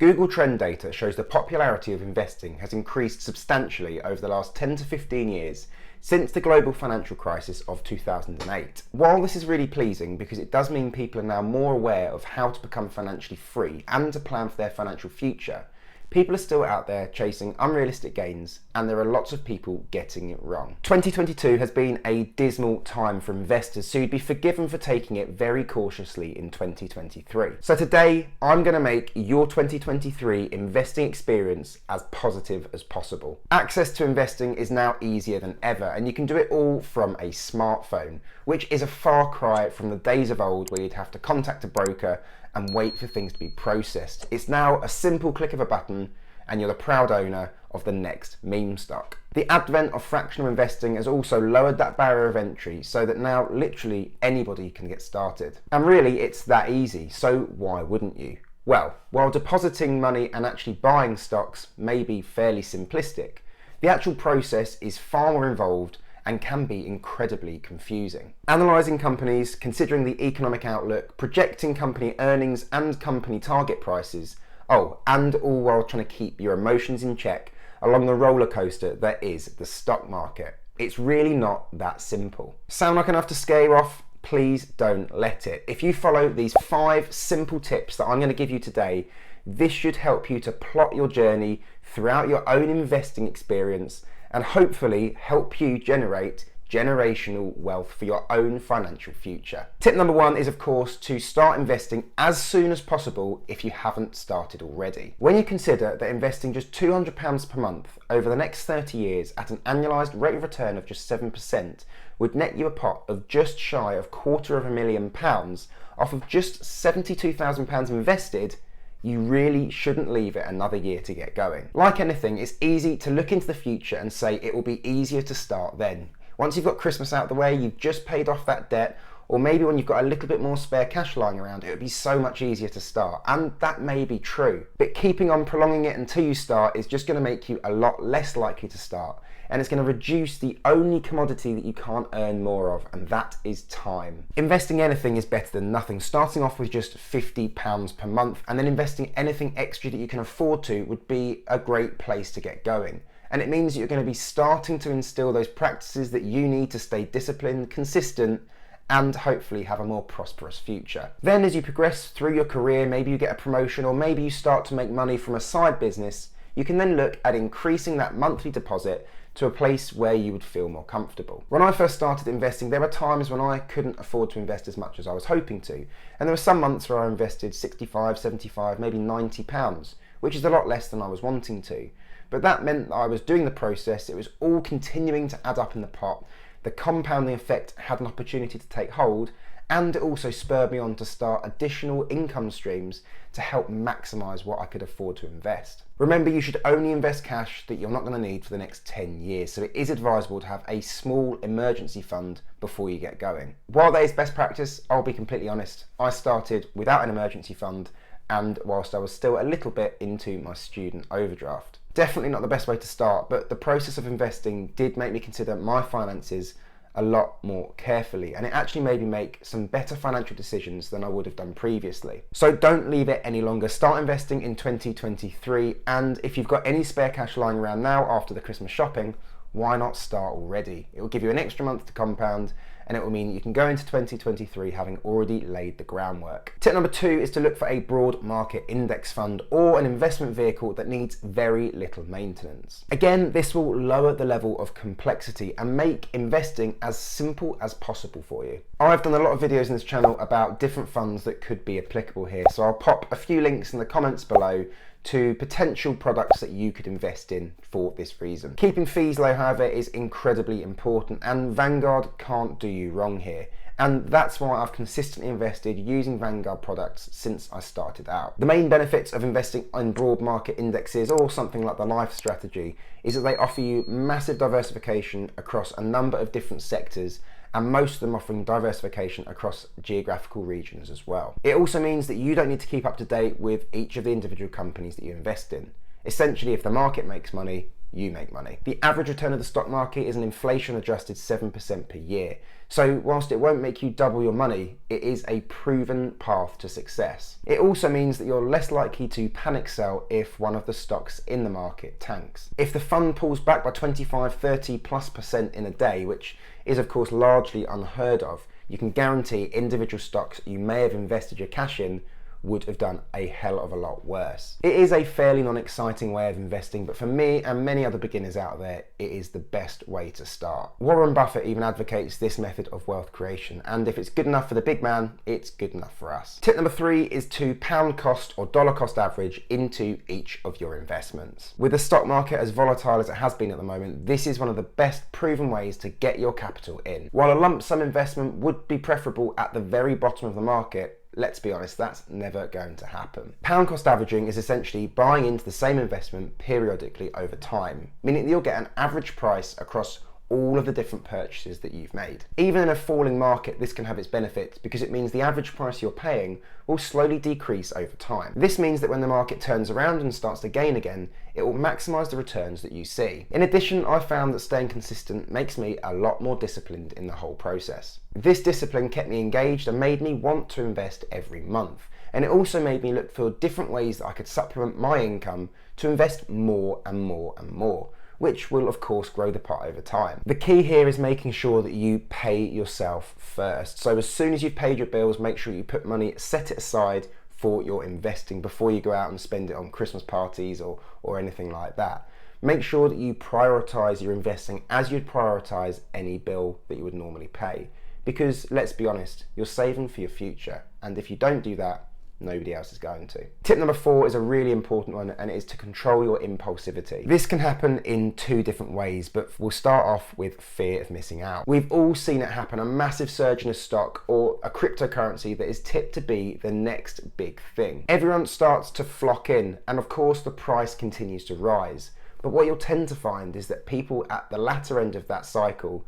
Google Trend data shows the popularity of investing has increased substantially over the last 10 to 15 years since the global financial crisis of 2008. While this is really pleasing because it does mean people are now more aware of how to become financially free and to plan for their financial future, people are still out there chasing unrealistic gains, and there are lots of people getting it wrong. 2022 has been a dismal time for investors, so you'd be forgiven for taking it very cautiously in 2023. So today, I'm going to make your 2023 investing experience as positive as possible. Access to investing is now easier than ever, and you can do it all from a smartphone, which is a far cry from the days of old where you'd have to contact a broker and wait for things to be processed. It's now a simple click of a button and you're the proud owner of the next meme stock. The advent of fractional investing has also lowered that barrier of entry so that now literally anybody can get started. And really it's that easy, so why wouldn't you? Well, while depositing money and actually buying stocks may be fairly simplistic, the actual process is far more involved and can be incredibly confusing. Analysing companies, considering the economic outlook, projecting company earnings and company target prices, and all while trying to keep your emotions in check along the roller coaster that is the stock market. It's really not that simple. Sound like enough to scare you off? Please don't let it. If you follow these 5 simple tips that I'm going to give you today, this should help you to plot your journey throughout your own investing experience and hopefully help you generate generational wealth for your own financial future. Tip number 1 is, of course, to start investing as soon as possible if you haven't started already. When you consider that investing just £200 per month over the next 30 years at an annualised rate of return of just 7% would net you a pot of just shy of £250,000 off of just £72,000 invested, you really shouldn't leave it another year to get going. Like anything, it's easy to look into the future and say it will be easier to start then. Once you've got Christmas out of the way, you've just paid off that debt, or maybe when you've got a little bit more spare cash lying around, it would be so much easier to start. And that may be true, but keeping on prolonging it until you start is just going to make you a lot less likely to start. And it's going to reduce the only commodity that you can't earn more of, and that is time. Investing anything is better than nothing. Starting off with just £50 per month and then investing anything extra that you can afford to would be a great place to get going. And it means that you're going to be starting to instill those practices that you need to stay disciplined, consistent, and hopefully have a more prosperous future. Then as you progress through your career, maybe you get a promotion or maybe you start to make money from a side business, you can then look at increasing that monthly deposit to a place where you would feel more comfortable. When I first started investing, there were times when I couldn't afford to invest as much as I was hoping to. And there were some months where I invested 65, 75, maybe £90, which is a lot less than I was wanting to. But that meant that I was doing the process, it was all continuing to add up in the pot, the compounding effect had an opportunity to take hold, and it also spurred me on to start additional income streams to help maximise what I could afford to invest. Remember, you should only invest cash that you're not going to need for the next 10 years, so it is advisable to have a small emergency fund before you get going. While that is best practice, I'll be completely honest, I started without an emergency fund and whilst I was still a little bit into my student overdraft. Definitely not the best way to start, but the process of investing did make me consider my finances a lot more carefully, and it actually made me make some better financial decisions than I would have done previously. So don't leave it any longer. Start investing in 2023, and if you've got any spare cash lying around now after the Christmas shopping, why not start already? It will give you an extra month to compound, and it will mean you can go into 2023 having already laid the groundwork. Tip number 2 is to look for a broad market index fund or an investment vehicle that needs very little maintenance. Again, this will lower the level of complexity and make investing as simple as possible for you. I've done a lot of videos in this channel about different funds that could be applicable here, so I'll pop a few links in the comments below to potential products that you could invest in for this reason. Keeping fees low, however, is incredibly important, and Vanguard can't do you wrong here. And that's why I've consistently invested using Vanguard products since I started out. The main benefits of investing in broad market indexes or something like the Life strategy is that they offer you massive diversification across a number of different sectors, and most of them offering diversification across geographical regions as well. It also means that you don't need to keep up to date with each of the individual companies that you invest in. Essentially, if the market makes money, you make money. The average return of the stock market is an inflation adjusted 7% per year. So whilst it won't make you double your money, it is a proven path to success. It also means that you're less likely to panic sell if one of the stocks in the market tanks. If the fund pulls back by 25, 30+% in a day, which is of course largely unheard of, you can guarantee individual stocks you may have invested your cash in would have done a hell of a lot worse. It is a fairly non-exciting way of investing, but for me and many other beginners out there, it is the best way to start. Warren Buffett even advocates this method of wealth creation, and if it's good enough for the big man, it's good enough for us. Tip number 3 is to pound cost or dollar cost average into each of your investments. With the stock market as volatile as it has been at the moment, this is one of the best proven ways to get your capital in. While a lump sum investment would be preferable at the very bottom of the market, let's be honest, that's never going to happen. Pound cost averaging is essentially buying into the same investment periodically over time, meaning that you'll get an average price across all of the different purchases that you've made. Even in a falling market, this can have its benefits because it means the average price you're paying will slowly decrease over time. This means that when the market turns around and starts to gain again, it will maximise the returns that you see. In addition, I found that staying consistent makes me a lot more disciplined in the whole process. This discipline kept me engaged and made me want to invest every month. And it also made me look for different ways that I could supplement my income to invest more and more and more, which will of course grow the pot over time. The key here is making sure that you pay yourself first. So as soon as you've paid your bills, make sure you put money, set it aside for your investing before you go out and spend it on Christmas parties or anything like that. Make sure that you prioritise your investing as you'd prioritise any bill that you would normally pay. Because let's be honest, you're saving for your future, and if you don't do that, nobody else is going to. Tip number 4 is a really important one, and it is to control your impulsivity. This can happen in 2 different ways, but we'll start off with fear of missing out. We've all seen it happen, a massive surge in a stock or a cryptocurrency that is tipped to be the next big thing. Everyone starts to flock in, and of course the price continues to rise. But what you'll tend to find is that people at the latter end of that cycle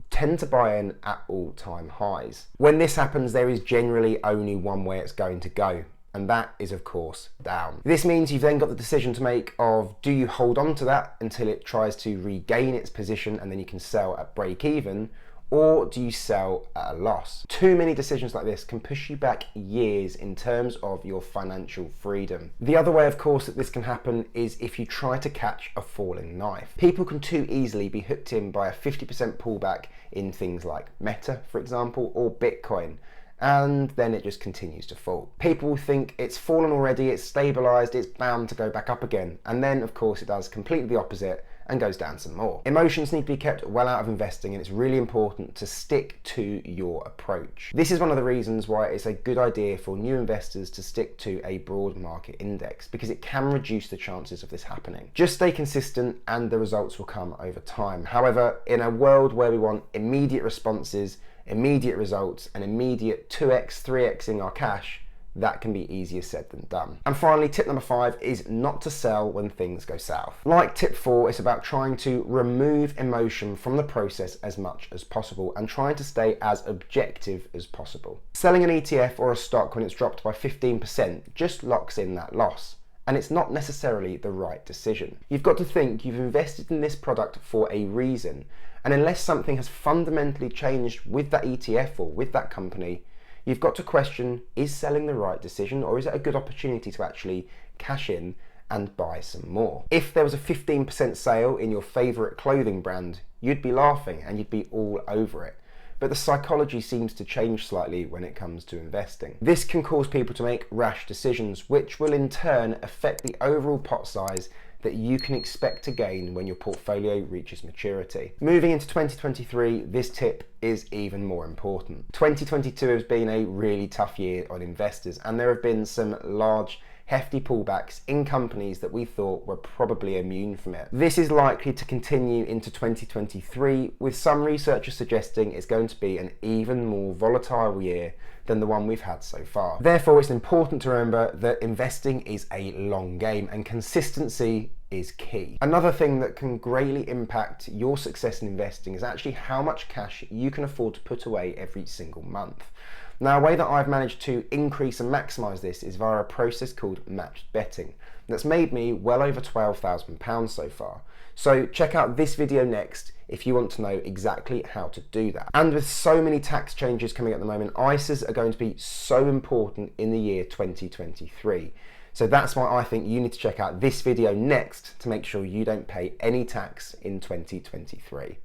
tend to buy in at all-time highs. When this happens, there is generally only one way it's going to go, and that is of course down. This means you've then got the decision to make of, do you hold on to that until it tries to regain its position and then you can sell at break even, or do you sell at a loss? Too many decisions like this can push you back years in terms of your financial freedom. The other way, of course, that this can happen is if you try to catch a falling knife. People can too easily be hooked in by a 50% pullback in things like Meta, for example, or Bitcoin, and then it just continues to fall. People will think it's fallen already, it's stabilized, it's bound to go back up again, and then of course it does completely the opposite and goes down some more. Emotions need to be kept well out of investing, and it's really important to stick to your approach. This is one of the reasons why it's a good idea for new investors to stick to a broad market index, because it can reduce the chances of this happening. Just stay consistent and the results will come over time. However, in a world where we want immediate responses, immediate results, and immediate 2x, 3xing our cash, that can be easier said than done. And finally, tip number 5 is not to sell when things go south. Like tip 4, it's about trying to remove emotion from the process as much as possible and trying to stay as objective as possible. Selling an ETF or a stock when it's dropped by 15% just locks in that loss, and it's not necessarily the right decision. You've got to think you've invested in this product for a reason, and unless something has fundamentally changed with that ETF or with that company, you've got to question, is selling the right decision, or is it a good opportunity to actually cash in and buy some more? If there was a 15% sale in your favourite clothing brand, you'd be laughing and you'd be all over it. But the psychology seems to change slightly when it comes to investing. This can cause people to make rash decisions, which will in turn affect the overall pot size that you can expect to gain when your portfolio reaches maturity. Moving into 2023, this tip is even more important. 2022 has been a really tough year on investors, and there have been some large, hefty pullbacks in companies that we thought were probably immune from it. This is likely to continue into 2023, with some researchers suggesting it's going to be an even more volatile year than the one we've had so far. Therefore, it's important to remember that investing is a long game and consistency is key. Another thing that can greatly impact your success in investing is actually how much cash you can afford to put away every single month. Now, a way that I've managed to increase and maximise this is via a process called matched betting. That's made me well over £12,000 so far. So check out this video next if you want to know exactly how to do that. And with so many tax changes coming at the moment, ISAs are going to be so important in the year 2023. So that's why I think you need to check out this video next to make sure you don't pay any tax in 2023.